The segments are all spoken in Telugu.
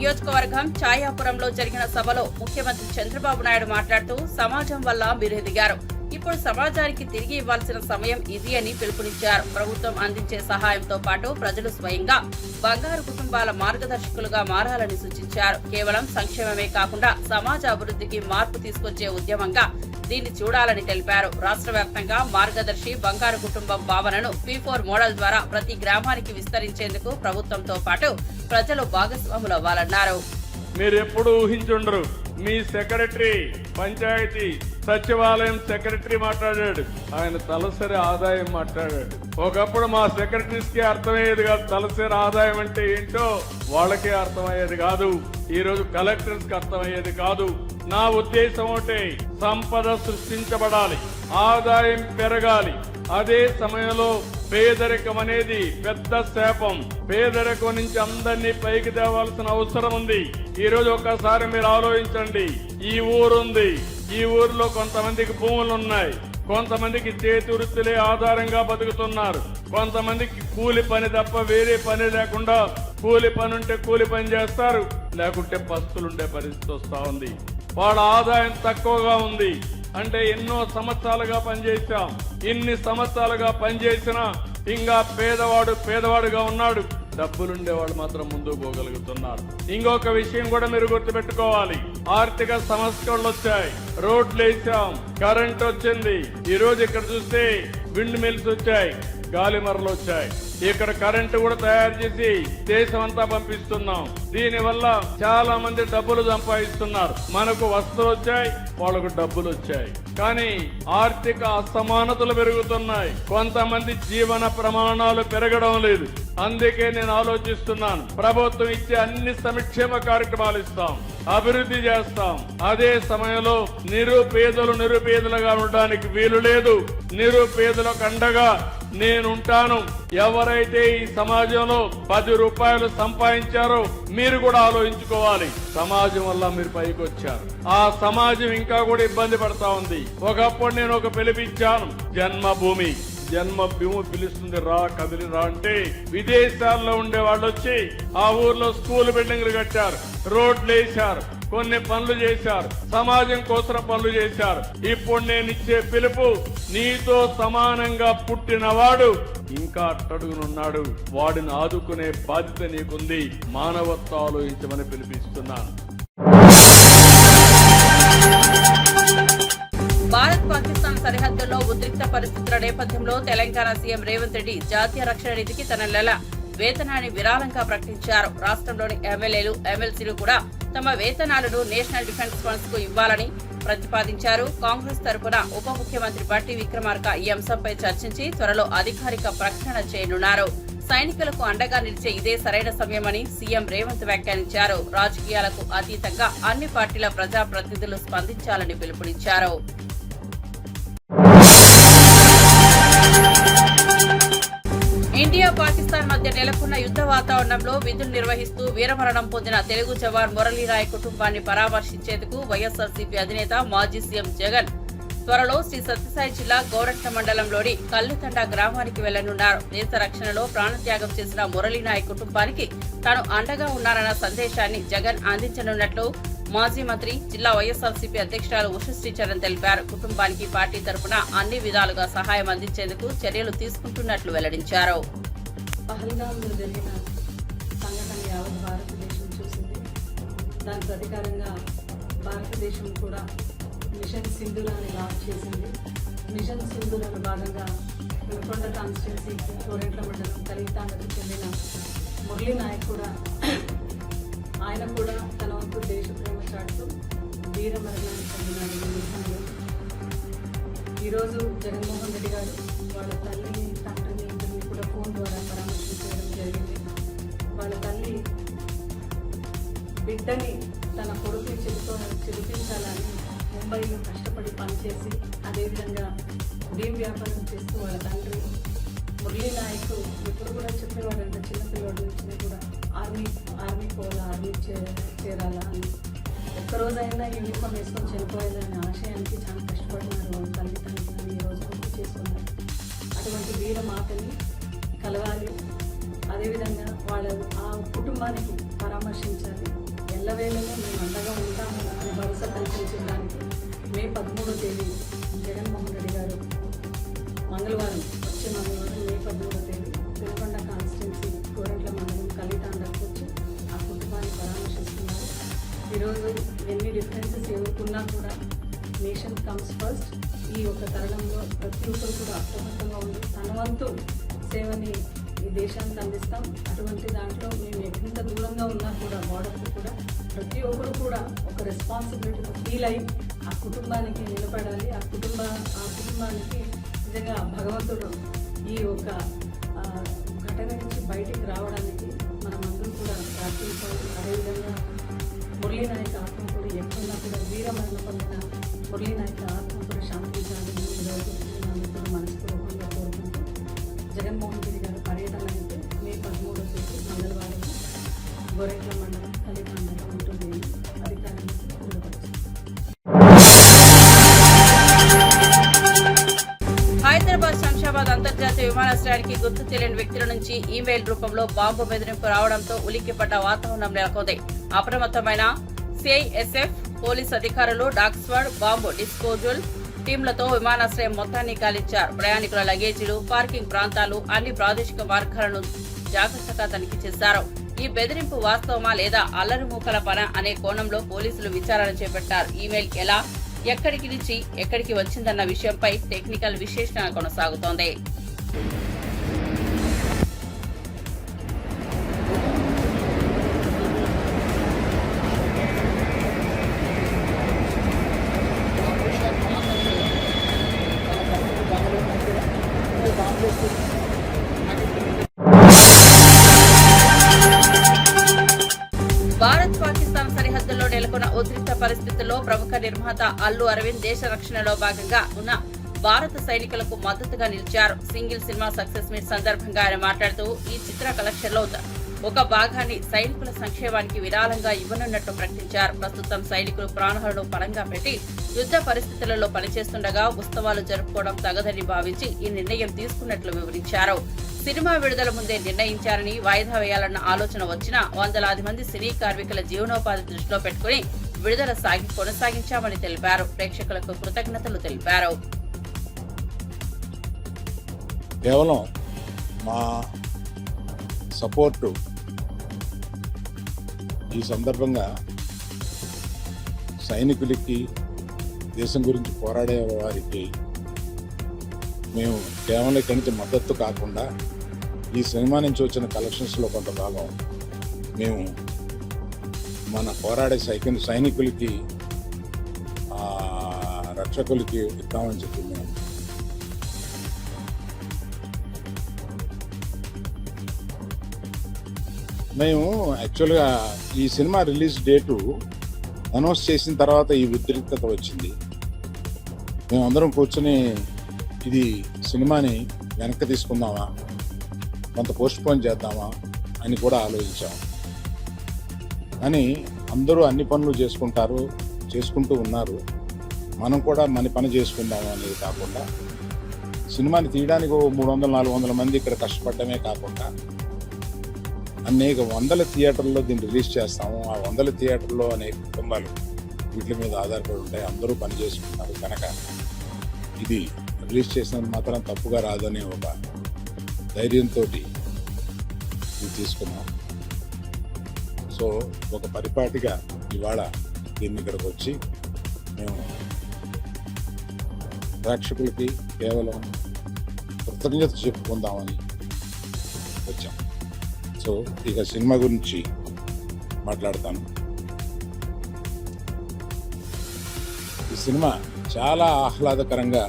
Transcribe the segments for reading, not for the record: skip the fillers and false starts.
నియోజకవర్గం ఛాయాపురంలో జరిగిన సభలో ముఖ్యమంత్రి చంద్రబాబు నాయుడు మాట్లాడుతూ సమాజం వల్ల మీరు ఎదిగారు, ఇప్పుడు సమాజానికి తిరిగి ఇవ్వాల్సిన సమయం ఇది అని పిలుపునిచ్చారు. ప్రభుత్వం అందించే సహాయంతో పాటు ప్రజలు స్వయంగా బంగారు కుటుంబాల మార్గదర్శకులుగా మారాలని సూచించారు. కేవలం సంక్షేమమే కాకుండా సమాజ అభివృద్ధికి మార్పు తీసుకొచ్చే ఉద్యమంగా దీన్ని చూడాలని తెలిపారు. రాష్ట్ర వ్యాప్తంగా మార్గదర్శి బంగారు కుటుంబం భావనను P4 మోడల్ ద్వారా ప్రతి గ్రామానికి విస్తరించేందుకు ప్రభుత్వంతో పాటు ప్రజలు భాగస్వాములవ్వాలన్నారు. మీరు ఎప్పుడు ఊహించుండరు, మీ సెక్రటరీ పంచాయతీ సచివాలయం సెక్రటరీ మాట్లాడాడు, ఆయన తలసరి ఆదాయం మాట్లాడాడు. ఒకప్పుడు మా సెక్రటరీస్ కి అర్థమయ్యేది కాదు, తలసరి ఆదాయం అంటే ఏంటో వాళ్ళకే అర్థమయ్యేది కాదు. ఈ రోజు కలెక్టర్స్ కి అర్థమయ్యేది కాదు. నా ఉద్దేశం ఒకటే, సంపద సృష్టించబడాలి, ఆదాయం పెరగాలి. అదే సమయంలో పేదరికం అనేది పెద్ద శాపం. పేదరికం నుంచి అందరినీ పైకి తేవాల్సిన అవసరం ఉంది. ఈ రోజు ఒక్కసారి మీరు ఆలోచించండి, ఈ ఊరుంది, ఈ ఊరిలో కొంతమందికి భూములు ఉన్నాయి, కొంతమందికి చేతి వృత్తులే ఆధారంగా బతుకుతున్నారు, కొంతమందికి కూలి పని తప్ప వేరే పని లేకుండా కూలి పని ఉంటే కూలి పని చేస్తారు, లేకుంటే పస్తులుండే పరిస్థితి వస్తా ఉంది. వాళ్ళ ఆదాయం తక్కువగా ఉంది. అంటే ఎన్నో సంవత్సరాలుగా పనిచేశాం, ఇన్ని సంవత్సరాలుగా పనిచేసినా ఇంకా పేదవాడుగా ఉన్నాడు. డబ్బులుండేవాళ్ళు మాత్రం ముందుకు పోగలుగుతున్నారు. ఇంకొక విషయం కూడా మీరు గుర్తుపెట్టుకోవాలి, ఆర్థిక సమస్యలు వచ్చాయి, రోడ్లు వేసాం, కరెంట్ వచ్చింది. ఈ రోజు ఇక్కడ చూస్తే విండ్ మిల్స్ వచ్చాయి, గాలిమరలు వచ్చాయి. ఇక్కడ కరెంటు కూడా తయారు చేసి దేశం అంతా పంపిస్తున్నాం. దీని వల్ల చాలా మంది డబ్బులు సంపాదిస్తున్నారు. మనకు వస్తువులు వచ్చాయి, వాళ్ళకు డబ్బులు వచ్చాయి. కానీ ఆర్థిక అసమానతలు పెరుగుతున్నాయి. కొంతమంది జీవన ప్రమాణాలు పెరగడం లేదు. అందుకే నేను ఆలోచిస్తున్నాను, ప్రభుత్వం ఇచ్చే అన్ని సంక్షేమ కార్యక్రమాలు ఇస్తాం, అభివృద్ధి చేస్తాం. అదే సమయంలో నిరుపేదలుగా ఉండడానికి వీలు లేదు. నిరుపేదలకు అండగా నేనుంటాను. ఎవరైతే ఈ సమాజంలో 10 రూపాయలు సంపాదించారో మీరు కూడా ఆలోచించుకోవాలి, సమాజం వల్ల మీరు పైకి వచ్చారు. ఆ సమాజం ఇంకా కూడా ఇబ్బంది పడతా ఉంది. ఒకప్పుడు నేను ఒక పిలిపించాను, జన్మభూమి పిలుస్తుంది, రా కదిలి రా అంటే విదేశాల్లో ఉండే వాళ్ళు వచ్చి ఆ ఊర్లో స్కూల్ బిల్డింగ్లు కట్టారు, రోడ్లు వేశారు, కొన్ని పనులు చేశారు, సమాజం కోసం పనులు చేశారు. ఇప్పుడు నేను ఇచ్చే పిలుపు, నీతో సమానంగా పుట్టినవాడు ఇంకా అట్టడుగునున్నాడు, వాడిని ఆదుకునే బాధ్యత నీకుంది. మానవత్వం ఆలోచించమని పిలిపిస్తున్నాను. భారత్ పాకిస్తాన్ సరిహద్దుల్లో ఉద్రిక్త పరిస్థితుల నేపథ్యంలో తెలంగాణ సీఎం రేవంత్ రెడ్డి జాతీయ రక్షణ నిధికి తన నెల వేతనాన్ని విరాళంగా ప్రకటించారు. రాష్ట్రంలోని ఎమ్మెల్యేలు, ఎమ్మెల్సీలు కూడా తమ వేతనాలను నేషనల్ డిఫెన్స్ ఫండ్స్ కు ఇవ్వాలని ప్రతిపాదించారు. కాంగ్రెస్ తరపున ఉప ముఖ్యమంత్రి బట్టి విక్రమార్క ఈ అంశంపై చర్చించి త్వరలో అధికారిక ప్రకటన చేయనున్నారు. సైనికులకు అండగా నిలిచే ఇదే సరైన సమయమని సీఎం రేవంత్ వ్యాఖ్యానించారు. రాజకీయాలకు అతీతంగా అన్ని పార్టీల ప్రజాప్రతినిధులు స్పందించాలని పిలుపునిచ్చారు. ఇండియా పాకిస్తాన్ మధ్య నెలకొన్న యుద్ధ వాతావరణంలో విధులు నిర్వహిస్తూ వీరమరణం పొందిన తెలుగు జవాన్ మురళీరాయ్ కుటుంబాన్ని పరామర్శించేందుకు వైఎస్ఆర్సీపీ అధినేత మాజీ సీఎం జగన్ త్వరలో శ్రీ సత్యసాయి జిల్లా గోరంట్ల మండలంలోని కల్లుతండ గ్రామానికి వెళ్లనున్నారు. దేశ రక్షణలో ప్రాణత్యాగం చేసిన మురళీనాయక్ కుటుంబానికి తాను అండగా ఉన్నారన్న సందేశాన్ని జగన్ అందించనున్నట్లు మాజీ మంత్రి, జిల్లా వైఎస్ఆర్సీపీ అధ్యక్షురాలు ఉషశ్రీ చరణ్ తెలిపారు. కుటుంబానికి పార్టీ తరఫున అన్ని విధాలుగా సహాయం అందించేందుకు చర్యలు తీసుకుంటున్నట్లు వెల్లడించారు. పహల్గాంలో జరిగిన సంఘటన యావత్ భారతదేశం చూసింది. దాని ప్రతీకారంగా భారతదేశం కూడా మిషన్ సింధూరాన్ని లాంచ్ చేసింది. మిషన్ సింధూరాలో భాగంగా వెలుకొండ కాన్స్టిట్యున్సీ గోరెంట్ల మండలం కలిగితాండకు చెందిన మురళీనాయక్ కూడా ఆయన కూడా తన వంతు దేశ ప్రేమ చాటుతూ వీరమరణాన్ని పొందినారు. ఈరోజు జగన్మోహన్ రెడ్డి గారు వాళ్ళ తల్లిని, తండ్రిని, ఇద్దరిని కూడా ఫోన్ ద్వారా పరామర్శించడం జరిగింది. వాళ్ళ తల్లి బిడ్డని తన కొడుకుని చెలిపించాలని ముంబైలో కష్టపడి పనిచేసి, అదేవిధంగా భీమ్ వ్యాపారం చేస్తూ వాళ్ళ తండ్రి మురళీనాయక్ ఎప్పుడు కూడా చెప్పేవాడంటే చిన్నపిల్లవాడు నుంచి కూడా ఆర్మీ పోవాలా, ఆర్మీ చేరాలా అని, ఒక్కరోజైనా యూనిఫామ్ వేసుకొని చనిపోయేదనే ఆశయానికి చాలా కష్టపడినారు తల్లిదండ్రులు. ఈరోజు గుర్తు చేసుకున్నారు. అటువంటి వీర మాతని కలవాలి, అదేవిధంగా వాళ్ళ ఆ కుటుంబానికి పరామర్శించాలి. ఎల్లవేళలో మేము అండగా ఉంటాము అని భరోసా కల్పించడానికి మే 13వ తేదీ జగన్మోహన్ రెడ్డి గారు మంగళవారం వచ్చే మంగళవారం మే 13వ తేదీ పెనుకొండ కాన్స్టిట్యున్సీ గోరంట్ల మండలం కలితాండకు వచ్చి ఆ కుటుంబాన్ని పరామర్శిస్తున్నారు. ఈరోజు ఎన్ని డిఫరెన్సెస్ ఎవరుకున్నా కూడా నేషన్ కమ్స్ ఫస్ట్. ఈ యొక్క తరుణంలో ప్రతి ఒక్కరు కూడా అప్రమత్తంగా ఉండి తన వంతు సేవని ఈ దేశానికి అందిస్తాం. అటువంటి దాంట్లో మేము ఎంత దూరంగా ఉన్నా కూడా బార్డర్కి కూడా ప్రతి ఒక్కరు కూడా ఒక రెస్పాన్సిబిలిటీ ఫీల్ అయ్యి ఆ కుటుంబానికి నిలబడాలి. ఆ కుటుంబానికి నిజంగా భగవంతుడు ఈ యొక్క ఘటన నుంచి బయటికి రావడానికి మనమందరూ కూడా ప్రార్థించాలి. అదేవిధంగా మురళీ నాయక్ ఆత్మ కూడా ఎక్కడున్నా కూడా వీరమరణ పొందిన మురళీ నాయక్ ఆత్మ కూడా శాంతించాలని ఈరోజు అందరూ మనస్పూర్వకంగా కోరుకుంటూ జగన్మోహన్ రెడ్డి గారి పర్యటన అయితే మే 13వ తేదీ మంగళవారం గోరెంట్ల మండలం కలితాండలో ఉంటుంది అని అధికారులకు తెలియపరిచారు. హైదరాబాద్ శంషాబాద్ అంతర్జాతీయ విమానాశ్రయానికి గుర్తు తెలియని వ్యక్తుల నుంచి ఈమెయిల్ రూపంలో బాంబు బెదిరింపు రావడంతో ఉలిక్కిపడ్డ వాతావరణం నెలకొంది. అప్రమత్తమైన సిఐఎస్ఎఫ్ పోలీస్ అధికారులు డాగ్ స్క్వాడ్, బాంబు డిస్పోజల్ టీంలతో విమానాశ్రయం మొత్తాన్ని గాలించారు. ప్రయాణికుల లగేజీలు, పార్కింగ్ ప్రాంతాలు, అన్ని ప్రాదేశిక మార్గాలను జాగ్రత్తగా తనిఖీ చేశారు. ఈ బెదిరింపు వాస్తవమా లేదా అల్లరి మూకల పన అనే కోణంలో పోలీసులు విచారణ చేపట్టారు. ఈమెయిల్ ఎలా, ఎక్కడికి నుంచి ఎక్కడికి వచ్చిందన్న విషయంపై టెక్నికల్ విశ్లేషణ కొనసాగుతోంది. భారత్ పాకిస్తాన్ సరిహద్దుల్లో నెలకొన్న ఉద్రిక్త పరిస్థితుల్లో ప్రముఖ నిర్మాత అల్లు అరవింద్ దేశ రక్షణలో భాగంగా ఉన్న భారత సైనికులకు మద్దతుగా నిలిచారు. సింగిల్ సినిమా సక్సెస్ మీట్ సందర్భంగా ఆయన మాట్లాడుతూ ఈ చిత్ర కలెక్షన్ లో ఒక భాగాన్ని సైనికుల సంక్షేమానికి విరాళంగా ఇవ్వనున్నట్లు ప్రకటించారు. ప్రస్తుతం సైనికులు ప్రాణాలను పణంగా పెట్టి యుద్ధ పరిస్థితులలో పనిచేస్తుండగా ఉత్సవాలు జరుపుకోవడం తగదని భావించి ఈ నిర్ణయం తీసుకున్నట్లు వివరించారు. సినిమా విడుదల ముందే నిర్ణయించారని, వాయిదా వేయాలన్న ఆలోచన వచ్చినా వందలాది మంది సినీ కార్మికుల జీవనోపాధి దృష్టిలో పెట్టుకుని విడుదల కొనసాగించామని తెలిపారు. ప్రేక్షకులకు కృతజ్ఞతలు తెలిపారు. కేవలం మా సపోర్టు ఈ సందర్భంగా సైనికులకి, దేశం గురించి పోరాడే వారికి మేము కేవలం ఇక్కడి నుంచి మద్దతు కాకుండా ఈ సినిమా నుంచి వచ్చిన కలెక్షన్స్లో కొంత భాగం మేము మన పోరాడే సైనికులకి, రక్షకులకి ఇద్దామని చెప్పి మేము యాక్చువల్గా ఈ సినిమా రిలీజ్ డేటు అనౌన్స్ చేసిన తర్వాత ఈ ఉద్రిక్తత వచ్చింది. మేమందరం కూర్చొని ఇది సినిమాని వెనక్కి తీసుకుందామా, కొంత పోస్ట్పోన్ చేద్దామా అని కూడా ఆలోచించాం. కానీ అందరూ అన్ని పనులు చేసుకుంటూ ఉన్నారు. మనం కూడా మన పని చేసుకుందాము అనేది కాకుండా సినిమాని తీయడానికి 300-400 మంది ఇక్కడ కష్టపడమే కాకుండా అనేక వందల థియేటర్లో దీన్ని రిలీజ్ చేస్తాము. ఆ 100 థియేటర్లో అనేక కుటుంబాలు వీటి మీద ఆధారపడి ఉంటాయి. అందరూ పని చేసుకుంటున్నారు కనుక ఇది రిలీజ్ చేసినందుకు మాత్రం తప్పుగా రాదనే ఒక ధైర్యంతో ఇది తీసుకున్నాం. సో ఒక పరిపాటిగా ఇవాళ దీన్ని ఇక్కడికి వచ్చి మేము ప్రేక్షకులకి కేవలం కృతజ్ఞత చెప్పుకుందామని వచ్చాం. సో ఇక సినిమా గురించి మాట్లాడతాను. ఈ సినిమా చాలా ఆహ్లాదకరంగా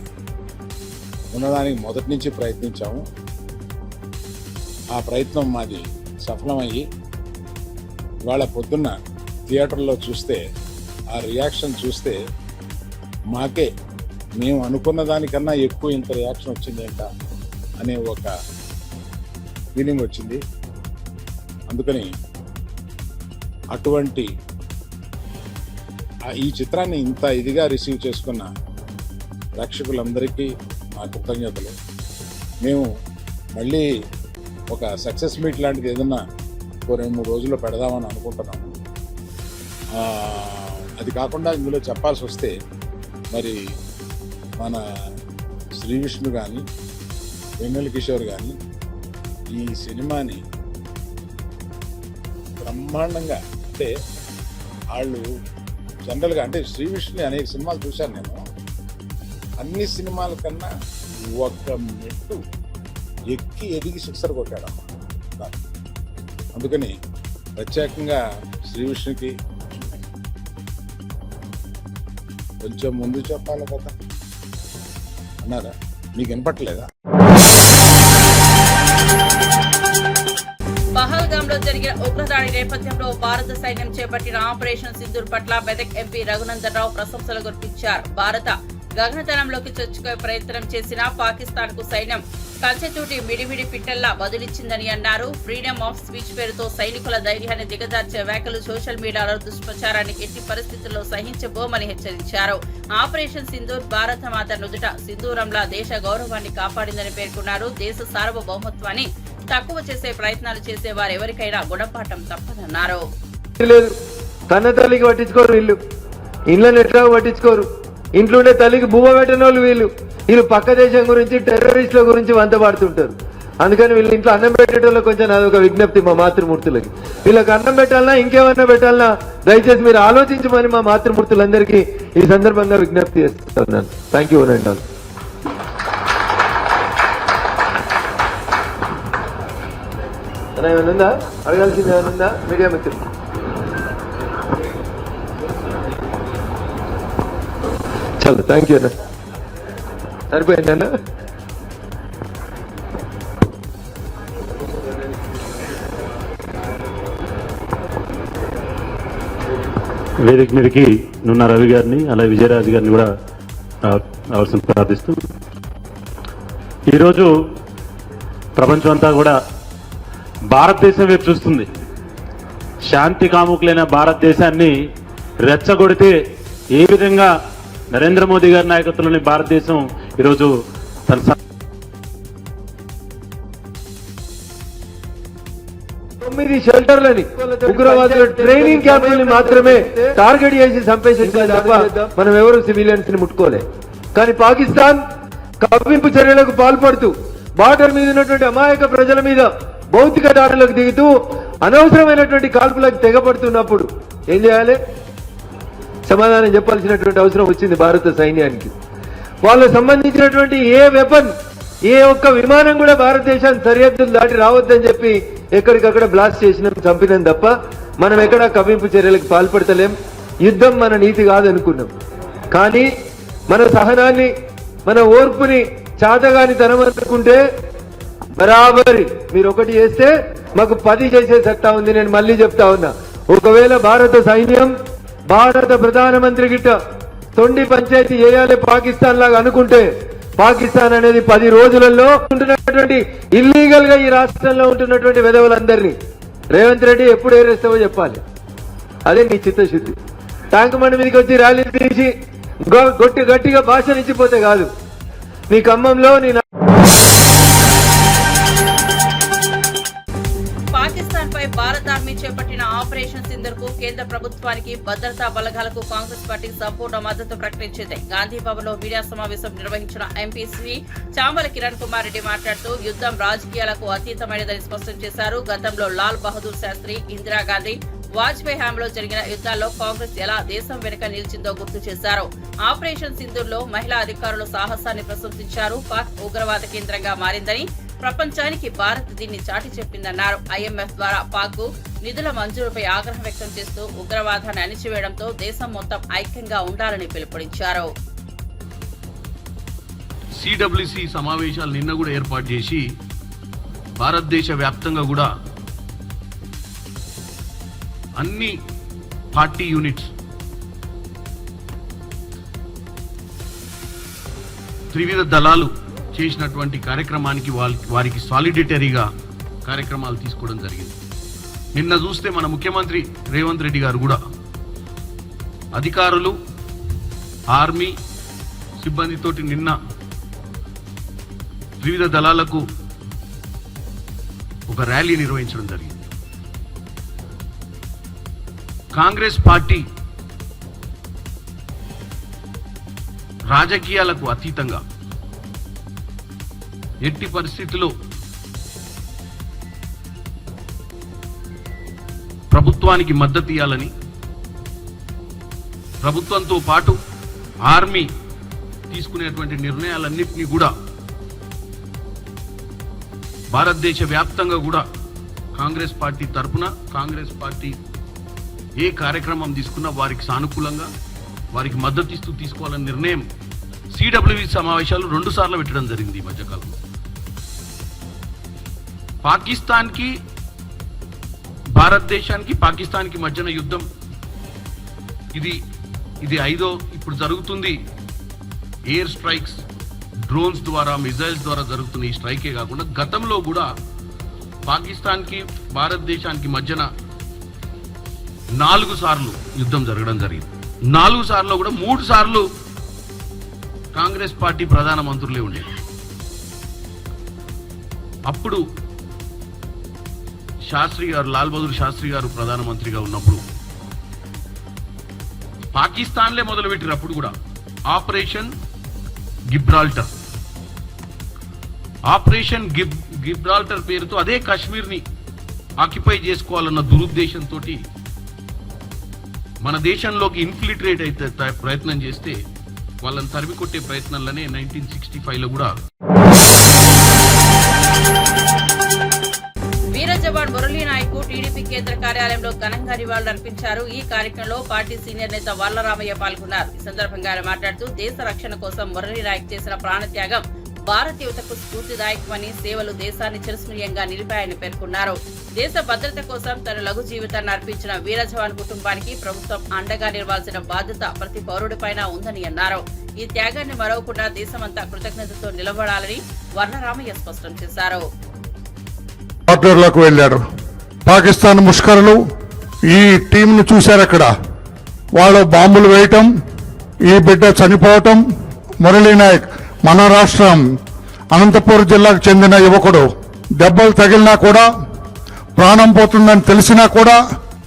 ఉండడానికి మొదటి నుంచి ప్రయత్నించాము. ఆ ప్రయత్నం మాది సఫలమయ్యి ఇవాళ పొద్దున్న థియేటర్లో చూస్తే ఆ రియాక్షన్ చూస్తే మాకే మేము అనుకున్న దానికన్నా ఎక్కువ ఇంత రియాక్షన్ వచ్చింది ఏంట అనే ఒక ఫీలింగ్ వచ్చింది. అందుకని అటువంటి ఈ చిత్రాన్ని ఇంత ఇదిగా రిసీవ్ చేసుకున్న ప్రేక్షకులందరికీ మా కృతజ్ఞతలు. మేము మళ్ళీ ఒక సక్సెస్ మీట్ లాంటిది ఏదన్నా 2-3 రోజుల్లో పెడదామని అనుకుంటున్నాము. అది కాకుండా ఇందులో చెప్పాల్సి వస్తే మరి మన శ్రీ విష్ణు కానీ వెన్నెల కిషోర్ కానీ ఈ సినిమాని బ్రహ్మాండంగా, అంటే వాళ్ళు జనరల్గా, అంటే శ్రీ విష్ణుని అనేక సినిమాలు చూశాను నేను, అన్ని సినిమాల కన్నా ఒక మెట్టు ఎక్కి ఎదిగి సిక్సర్ కొట్టాడమ్మా. అందుకని ప్రత్యేకంగా శ్రీ విష్ణుకి కొంచెం ముందు చెప్పాలి కదా అన్నారా? మీకు వినపట్లేదా? పహల్గాంలో జరిగిన ఉగ్రదాడి నేపథ్యంలో భారత సైన్యం చేపట్టిన ఆపరేషన్ సింధూర్ పట్ల మెదక్ ఎంపీ రఘునందన్ రావు ప్రశంసలు కురిపించారు. భారత గగనతలంలోకి చొచ్చుకునే ప్రయత్నం చేసిన పాకిస్తాన్ కు సైన్యం కంచెతూటి మిడిమిడి పిట్టల్లా బదులిచ్చిందని అన్నారు. ఫ్రీడమ్ ఆఫ్ స్పీచ్ పేరుతో సైనికుల ధైర్యాన్ని దిగజార్చే వ్యాఖ్యలు సోషల్ మీడియాలో దుష్ప్రచారాన్ని ఎట్టి పరిస్థితుల్లో సహించబోమని హెచ్చరించారు. ఆపరేషన్ సింధూర్ భారత మాత నుదుట సింధూరంలా దేశ గౌరవాన్ని కాపాడిందని పేర్కొన్నారు. దేశ సార్వభౌమత్వాన్ని తక్కువ చేసే ప్రయత్నాలు చేసే వారెవరికైనా గుణపాఠం తప్పదన్నారు. కన్న తల్లికి పట్టించుకోరు వీళ్ళు, ఇళ్ళని ఎట్లా పట్టించుకోరు, ఇంట్లో ఉండే తల్లికి భూమ పెట్టిన వాళ్ళు వీళ్ళు పక్క దేశం గురించి, టెర్రరిస్టుల గురించి వంత పాడుతుంటారు. అందుకని వీళ్ళు ఇంట్లో అన్నం పెట్టేటోళ్ళకి కొంచెం అదొక విజ్ఞప్తి మా మాతృమూర్తులకి. వీళ్ళకి అన్నం పెట్టాలన్నా ఇంకేమన్నా పెట్టాలన్నా దయచేసి మీరు ఆలోచించమని మా మాతృమూర్తులందరికీ ఈ సందర్భంగా విజ్ఞప్తి చేస్తున్నాను. థ్యాంక్ యూ అనండి. ఏమైనా ఉందా? అడగాల్సింది ఏమైనా ఉందా మీడియా మిత్రులు? చలో, థ్యాంక్ యూ అన్న. సరిపోయిందన్న. వేదిక మీదకి నున్న రవి గారిని, అలాగే విజయరాజు గారిని కూడా రావాల్సిన ప్రార్థిస్తూ, ఈరోజు ప్రపంచం అంతా కూడా భారతదేశం వైపు చూస్తుంది. శాంతి కాముకులైన భారతదేశాన్ని రెచ్చగొడితే ఏ విధంగా నరేంద్ర మోదీ గారి నాయకత్వంలోని భారతదేశం ఈరోజు తన 9 షెల్టర్లని ఉగ్రవాదుల ట్రైనింగ్ క్యాంపుల్ని మాత్రమే టార్గెట్ చేసి చంపేసేది తప్ప మనం ఎవరు సివిలియన్స్ ని ముట్టుకోలే. కానీ పాకిస్తాన్ కవ్వింపు చర్యలకు పాల్పడుతూ బార్డర్ మీద ఉన్నటువంటి అమాయక ప్రజల మీద భౌతిక దాడులకు దిగుతూ అనవసరమైనటువంటి కాల్పులకు తెగపడుతున్నప్పుడు ఏం చేయాలి? సమాధానం చెప్పాల్సినటువంటి అవసరం వచ్చింది భారత సైన్యానికి. వాళ్ళకు సంబంధించినటువంటి ఏ వెపన్, ఏ ఒక్క విమానం కూడా భారతదేశాన్ని సరిహద్దులు దాటి రావద్దని చెప్పి ఎక్కడికక్కడ బ్లాస్ట్ చేసినాం, చంపినాం తప్ప మనం ఎక్కడా కవ్వింపు చర్యలకు పాల్పడతలేం. యుద్ధం మన నీతి కాదనుకున్నాం. కానీ మన సహనాన్ని, మన ఓర్పుని చాతగాని తనం అనుకుంటే బరాబరి మీరు ఒకటి చేస్తే మాకు 10 చేసే సత్తా ఉంది. నేను మళ్ళీ చెప్తా ఉన్నా, ఒకవేళ భారత సైన్యం, భారత ప్రధానమంత్రి గిట్ట తొండి పంచాయతీ చేయాలి పాకిస్తాన్ లాగా అనుకుంటే, పాకిస్తాన్ అనేది 10 రోజులలో ఉంటున్నటువంటి ఇల్లీగల్ గా ఈ రాష్ట్రంలో ఉంటున్నటువంటి విధవులందరినీ రేవంత్ రెడ్డి ఎప్పుడు ఏరేస్తావో చెప్పాలి. అదే నీ చిత్తశుద్ధి. ట్యాంక్ మండి మీదకి వచ్చి ర్యాలీలు తీసి గట్టిగా భాషనిచ్చిపోతే కాదు. నీ ఖమ్మంలో నీ పాకిస్తాన్ పై భారత ఆర్మీ చేపట్టిన ఆపరేషన్ సింధూర్ కు కేంద్ర ప్రభుత్వానికి, భద్రతా బలగాలకు కాంగ్రెస్ పార్టీ సంపూర్ణ మద్దతు ప్రకటించింది. గాంధీ భవన్ లో మీడియా సమావేశం నిర్వహించిన ఎంపీ చామల కిరణ్ కుమార్ రెడ్డి మాట్లాడుతూ యుద్ధం రాజకీయాలకు అతీతమైనదని స్పష్టం చేశారు. గతంలో లాల్ బహదూర్ శాస్త్రి, ఇందిరాగాంధీ, వాజ్పేయి హయాంలో జరిగిన యుద్ధాల్లో కాంగ్రెస్ ఎలా దేశం వెనుక నిలిచిందో గుర్తు చేశారు. ఆపరేషన్ సింధూర్ లో మహిళా అధికారుల సాహసాన్ని ప్రశంసించారు. పాక్ ఉగ్రవాద కేంద్రంగా మారిందని, ప్రపంచానికి భారత్ దీన్ని చాటి చెప్పిందన్నారు. ఐఎంఎఫ్ ద్వారా పాక్ నిధుల మంజూరుపై ఆగ్రహం వ్యక్తం చేస్తూ ఉగ్రవాదాన్ని అణిచివేయడంతో దేశం మొత్తం ఐక్యంగా ఉండాలని పిలుపునిచ్చారు. సిడబ్ల్యూసి సమావేశాలు నిన్న కూడా ఏర్పాటు చేసి భారతదేశ వ్యాప్తంగా కూడా అన్ని పార్టీ యూనిట్స్, త్రివిధ దళాలు చేసినటువంటి కార్యక్రమానికి వారికి సాలిడిటరీగా కార్యక్రమాలు తీసుకోవడం జరిగింది. నిన్న చూస్తే మన ముఖ్యమంత్రి రేవంత్ రెడ్డి గారు కూడా అధికారులు, ఆర్మీ సిబ్బందితోటి నిన్న వివిధ దళాలకు ఒక ర్యాలీ నిర్వహించడం జరిగింది. కాంగ్రెస్ పార్టీ రాజకీయాలకు అతీతంగా ఎట్టి పరిస్థితుల్లో ప్రభుత్వానికి మద్దతు ఇవ్వాలని, ప్రభుత్వంతో పాటు ఆర్మీ తీసుకునేటువంటి నిర్ణయాలన్నింటినీ కూడా భారతదేశ వ్యాప్తంగా కూడా కాంగ్రెస్ పార్టీ తరఫున, కాంగ్రెస్ పార్టీ ఏ కార్యక్రమం తీసుకున్నా వారికి సానుకూలంగా, వారికి మద్దతు ఇస్తూ తీసుకోవాలనే నిర్ణయం సిడబ్ల్యూసి సమావేశాలు 2 సార్లు పెట్టడం జరిగింది ఈ మధ్యకాలంలో. పాకిస్తాన్కి, భారతదేశానికి పాకిస్తాన్కి మధ్యన యుద్ధం ఇది 5వ ఇప్పుడు జరుగుతుంది. ఎయిర్ స్ట్రైక్స్, డ్రోన్స్ ద్వారా, మిజైల్స్ ద్వారా జరుగుతున్న ఈ స్ట్రైకే కాకుండా గతంలో కూడా పాకిస్తాన్కి భారతదేశానికి మధ్యన 4 సార్లు యుద్ధం జరగడం జరిగింది. 4 సార్లు కూడా 3 సార్లు కాంగ్రెస్ పార్టీ ప్రధాన మంత్రులే ఉండేది. అప్పుడు శాస్త్రి గారు, లాల్ బహదూర్ శాస్త్రి గారు ప్రధానమంత్రిగా ఉన్నప్పుడు పాకిస్తాన్లే మొదలుపెట్టారు. అప్పుడు కూడా ఆపరేషన్ గిబ్రాల్టర్, ఆపరేషన్ గిబ్రాల్టర్ పేరుతో అదే కాశ్మీర్ని ఆక్యుపై చేసుకోవాలన్న దురుద్దేశంతో మన దేశంలోకి ఇన్ఫిల్ట్రేట్ అయితే ప్రయత్నం చేస్తే వాళ్ళని తరిమి కొట్టే ప్రయత్నంలోనే 1965లో కూడా వీర జవాన్ మురళీ నాయక్ టీడీపీ కేంద్ర కార్యాలయంలో ఘనంగా నివాళులర్పించారు. ఈ కార్యక్రమంలో పార్టీ సీనియర్ నేత వల్లరామయ్య పాల్గొన్నారు. ఈ సందర్భంగా ఆయన మాట్లాడుతూ దేశ రక్షణ కోసం మురళీ నాయక్ చేసిన ప్రాణత్యాగం భారతీయతకు స్ఫూర్తిదాయకమని, సేవలు దేశాన్ని చిరస్మరణీయంగా నిలిపాయని పేర్కొన్నారు. దేశ భద్రత కోసం తన లఘు జీవితాన్ని అర్పించిన వీర జవాన్ కుటుంబానికి ప్రభుత్వం అండగా నిలవాల్సిన బాధ్యత ప్రతి పౌరుడిపైన ఉందని అన్నారు. ఈ త్యాగాన్ని మరవకుండా దేశమంతా కృతజ్ఞతతో నిలబడాలని వల్లరామయ్య స్పష్టం చేశారు. బార్డర్లకు వెళ్ళాడు. పాకిస్తాన్ ముష్కరులు ఈ టీంను చూశారు. అక్కడ వాళ్ళు బాంబులు వేయటం, ఈ బిడ్డ చనిపోవటం. మురళీ నాయక్ మన రాష్ట్రం అనంతపూర్ జిల్లాకు చెందిన యువకుడు. దెబ్బలు తగిలినా కూడా, ప్రాణం పోతుందని తెలిసినా కూడా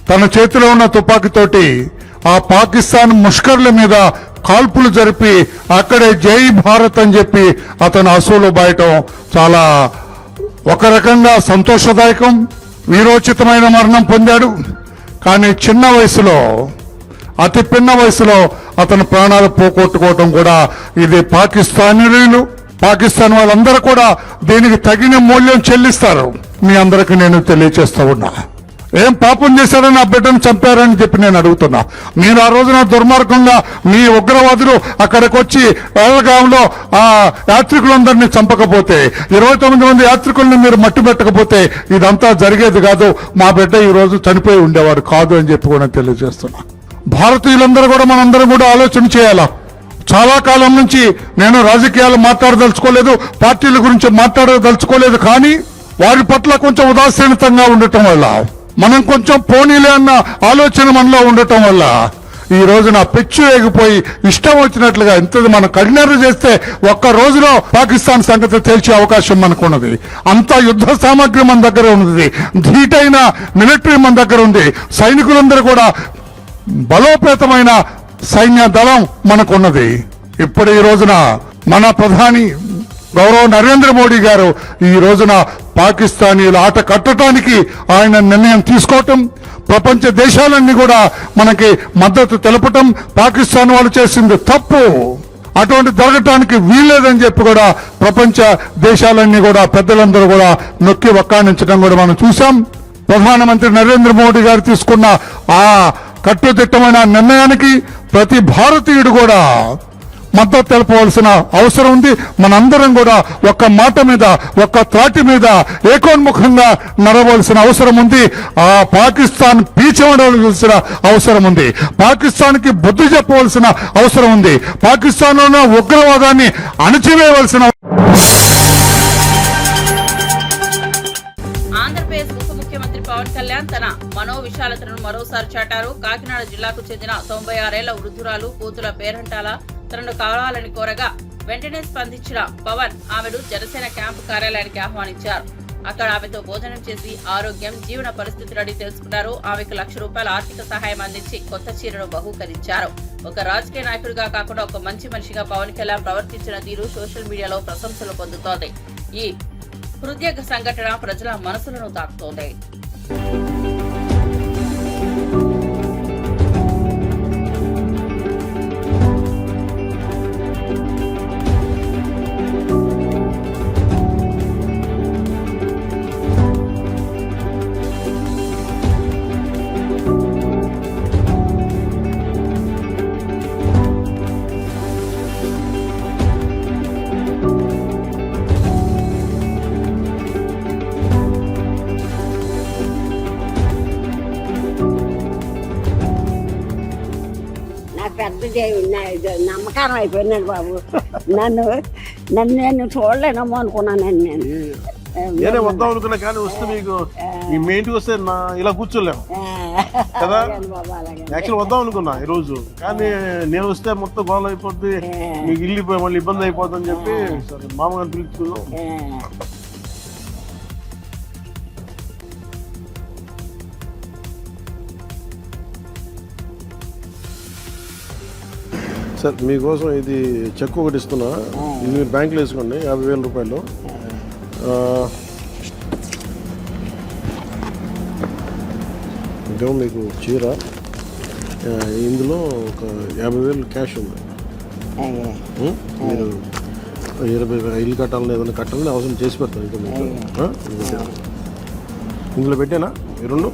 తన చేతిలో ఉన్న తుపాకీతోటి ఆ పాకిస్తాన్ ముష్కర్ల మీద కాల్పులు జరిపి అక్కడే జై భారత్ అని చెప్పి అతను అసూలు బాయటం చాలా ఒక రకంగా సంతోషదాయకం. వీరోచితమైన మరణం పొందాడు. కానీ చిన్న వయసులో, అతి పిన్న వయసులో అతను ప్రాణాలు పోగొట్టుకోవటం కూడా ఇది పాకిస్తానీయులు, పాకిస్తాన్ వాళ్ళందరూ కూడా దీనికి తగిన మూల్యం చెల్లిస్తారు. మీ అందరికీ నేను తెలియచేస్తా ఉన్నా. ఏం పాపం చేశారని నా బిడ్డను చంపారని చెప్పి నేను అడుగుతున్నా. మీరు ఆ రోజున దుర్మార్గంగా మీ ఉగ్రవాదులు అక్కడికి వచ్చి వేలగాంలో ఆ యాత్రికులందరినీ చంపకపోతే, 29 మంది యాత్రికుల్ని మీరు మట్టి పెట్టకపోతే ఇదంతా జరిగేది కాదు. మా బిడ్డ ఈ రోజు చనిపోయి ఉండేవాడు కాదు అని చెప్పి కూడా తెలియజేస్తున్నా. భారతీయులందరూ కూడా మనందరం కూడా ఆలోచన చేయాలా. చాలా కాలం నుంచి నేను రాజకీయాలు మాట్లాడదలుచుకోలేదు, పార్టీల గురించి మాట్లాడదలుచుకోలేదు. కానీ వారి పట్ల కొంచెం ఉదాసీనతంగా ఉండటం వల్ల, మనం కొంచెం పోనీలే అన్న ఆలోచన మనలో ఉండటం వల్ల ఈ రోజు నా పెచ్చు ఎగిపోయి ఇష్టం వచ్చినట్లుగా ఇంతది మనం కఠినరు చేస్తే ఒక్క రోజులో పాకిస్తాన్ సంగతి తేల్చే అవకాశం మనకున్నది. అంత యుద్ధ సామాగ్రి మన దగ్గర ఉన్నది, ధీటైన మిలిటరీ మన దగ్గర ఉంది, సైనికులందరూ కూడా బలోపేతమైన సైన్య దళం మనకున్నది. ఇప్పుడు ఈ రోజున మన ప్రధాని గౌరవ నరేంద్ర మోడీ గారు ఈ రోజున పాకిస్తానీల ఆట కట్టడానికి ఆయన నిర్ణయం తీసుకోవటం, ప్రపంచ దేశాలన్నీ కూడా మనకి మద్దతు తెలపటం, పాకిస్తాన్ వాళ్ళు చేసింది తప్పు, అటువంటి జరగటానికి వీల్లేదని చెప్పి కూడా ప్రపంచ దేశాలన్నీ కూడా పెద్దలందరూ కూడా నొక్కి వక్కానించడం కూడా మనం చూసాం. ప్రధానమంత్రి నరేంద్ర మోడీ గారు తీసుకున్న ఆ కట్టుదిట్టమైన నిర్ణయానికి ప్రతి భారతీయుడు కూడా మద్దతు తెలపవలసిన అవసరం ఉంది. మనందరం కూడా ఒక్క మాట మీద, ఒక్క త్రాటి మీద ఏకోన్ముఖంగా నడవలసిన అవసరం ఉంది. ఆ పాకిస్తాన్ పీచవలసిన అవసరం ఉంది. పాకిస్తాన్కి బుద్ధి చెప్పవలసిన అవసరం ఉంది. పాకిస్తాన్లో ఉన్న ఉగ్రవాదాన్ని అణచివేయవలసిన ఆంధ్రప్రదేశ్ ఉప ముఖ్యమంత్రి పవన్ కళ్యాణ్ తన మనోవిశాలతను మరోసారి చాటారు. కాకినాడ జిల్లాకు చెందిన 96 ఏళ్ల వృద్ధురాలు కూతుల పేరంటాల తనను కావాలని కోరగా వెంటనే స్పందించిన పవన్ ఆమెను జనసేన క్యాంపు కార్యాలయానికి ఆహ్వానించారు. అక్కడ ఆమెతో భోజనం చేసి ఆరోగ్యం, జీవన పరిస్థితులు అడిగి తెలుసుకున్నారు. ఆమెకు ₹1,00,000 ఆర్థిక సహాయం అందించి కొత్త చీరను బహూకరించారు. ఒక రాజకీయ నాయకుడిగా కాకుండా ఒక మంచి మనిషిగా పవన్ కళ్యాణ్ ప్రవర్తించిన తీరు సోషల్ మీడియాలో ప్రశంసలు పొందుతోంది. ఈ హృదయ సంఘటన ప్రజల మనసులను తాకుతోంది. పెద్ద నమ్మకారం అయిపోయినాడు బాబు. నన్ను నేను చూడలేనమ్మో అనుకున్నానండి. నేనే వద్దాం అనుకున్నా, కానీ వస్తే మీకు మీ ఇంటికి వస్తే ఇలా కూర్చోలేము కదా. యాక్చువల్ వద్దాం అనుకున్నా ఈ రోజు, కానీ నేను వస్తే మొత్తం గోల అయిపోద్ది, మీకు ఇల్లు మళ్ళీ ఇబ్బంది అయిపోద్ది అని చెప్పి సరే మామగారిని పిలుచుకున్నాం. సార్ మీకోసం ఇది చెక్ ఒకటి ఇస్తున్నా, మీరు బ్యాంకులో వేసుకోండి ₹50,000. ఇదేమో మీకు చీర, ఇందులో ఒక 50,000 క్యాష్ ఉంది. మీరు 20 ఇల్లు కట్టాలని ఏదైనా కట్టాలని అవసరం చేసి పెడతాను. ఇంకా మీకు ఇందులో పెట్టానా ఈ రెండు?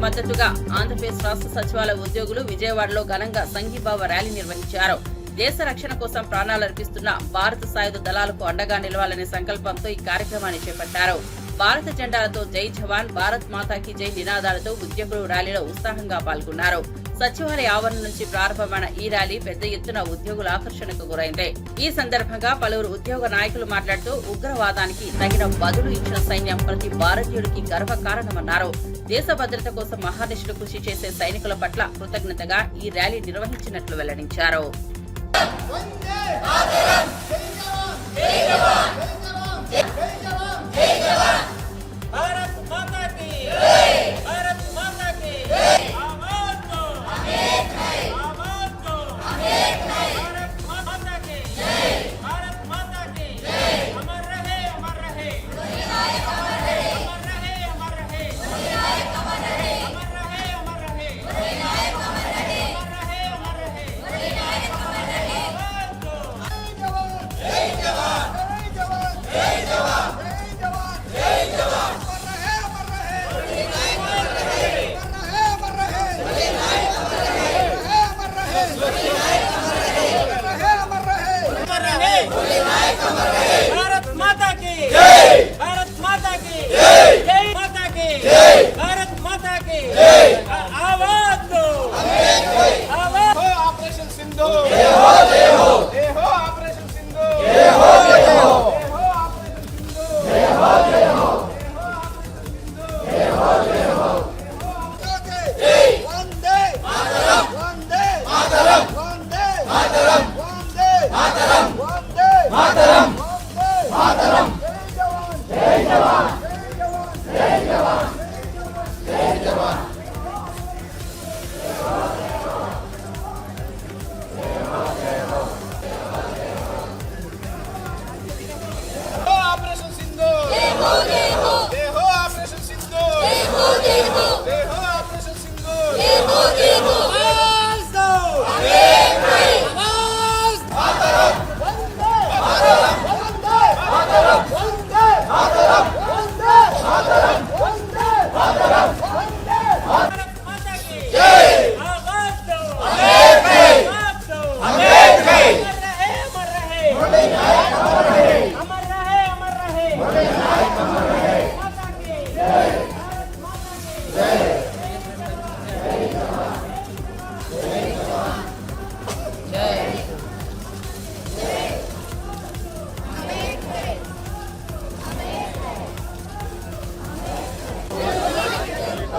మద్దతుగా ఆంధ్రప్రదేశ్ రాష్ట్ర సచివాలయ ఉద్యోగులు విజయవాడలో ఘనంగా సంఘీభావ ర్యాలీ నిర్వహించారు. దేశ రక్షణ కోసం ప్రాణాలర్పిస్తున్న భారత సాయుధ దళాలకు అండగా నిలవాలనే సంకల్పంతో ఈ కార్యక్రమాన్ని చేపట్టారు. భారత జెండాలతో జై జవాన్, భారత్ మాతాకి జై నినాదాలతో ఉద్యోగులు ర్యాలీలో ఉత్సాహంగా పాల్గొన్నారు. సచివాలయ ఆవరణ నుంచి ప్రారంభమైన ఈ ర్యాలీ పెద్ద ఎత్తున ఉద్యోగుల ఆకర్షణకు గురైంది. ఈ సందర్భంగా పలువురు ఉద్యోగ నాయకులు మాట్లాడుతూ ఉగ్రవాదానికి తగిన బదులు ఇచ్చిన సైన్యం ప్రతి భారతీయుడికి గర్వకారణమన్నారు. దేశ భద్రత కోసం మహానిష్ఠులు కృషి చేసే సైనికుల పట్ల కృతజ్ఞతగా ఈ ర్యాలీ నిర్వహించినట్లు వెల్లడించారు.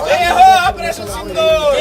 జై హో ఆపరేషన్ సింధూర్